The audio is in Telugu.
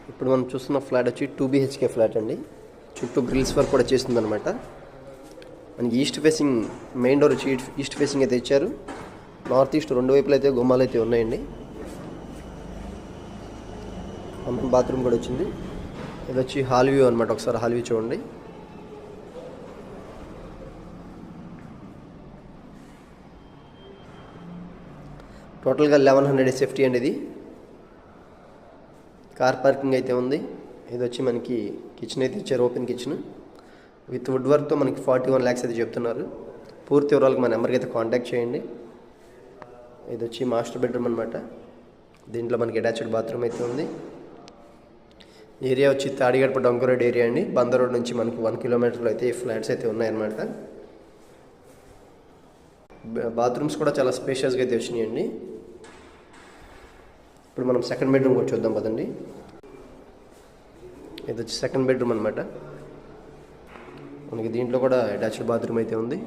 ఇప్పుడు మనం చూస్తున్న ఫ్లాట్ వచ్చి 2 BHK ఫ్లాట్ అండి. చుట్టూ గ్రిల్స్ వర్క్ కూడా చేస్తుంది అనమాట. మనకి ఈస్ట్ ఫేసింగ్ మెయిన్ డోర్ వచ్చి ఈస్ట్ ఫేసింగ్ అయితే ఇచ్చారు. నార్త్ ఈస్ట్ రెండు వైపులు అయితే గుమ్మాలు అయితే ఉన్నాయండి. బాత్రూమ్ కూడా వచ్చింది. ఇది వచ్చి హాల్ వ్యూ అనమాట. ఒకసారి హాల్ వ్యూ చూడండి. టోటల్గా 1100 SFT అండి. ఇది కార్ పార్కింగ్ అయితే ఉంది. ఇది వచ్చి మనకి కిచెన్ అయితే ఇచ్చారు, ఓపెన్ కిచెన్ విత్ వుడ్ వర్క్తో మనకి 41 lakhs అయితే చెప్తున్నారు. పూర్తి వివరాలకు మా నెంబర్కి అయితే కాంటాక్ట్ చేయండి. ఇది వచ్చి మాస్టర్ బెడ్రూమ్ అనమాట. దీంట్లో మనకి అటాచ్డ్ బాత్రూమ్ అయితే ఉంది. ఏరియా వచ్చి తాడిగడప డొంక ఏరియా అండి. బందర్ రోడ్ నుంచి మనకి 1 kilometer అయితే ఈ ఫ్లాట్స్ అయితే ఉన్నాయన్నమాట. బాత్రూమ్స్ కూడా చాలా స్పేషియస్గా అయితే వచ్చినాయండి. ఇప్పుడు మనం సెకండ్ బెడ్రూమ్ కూడా చూద్దాం పదండి. ఇది వచ్చి సెకండ్ బెడ్రూమ్ అనమాట. మనకి దీంట్లో కూడా అటాచ్డ్ బాత్రూమ్ అయితే ఉంది.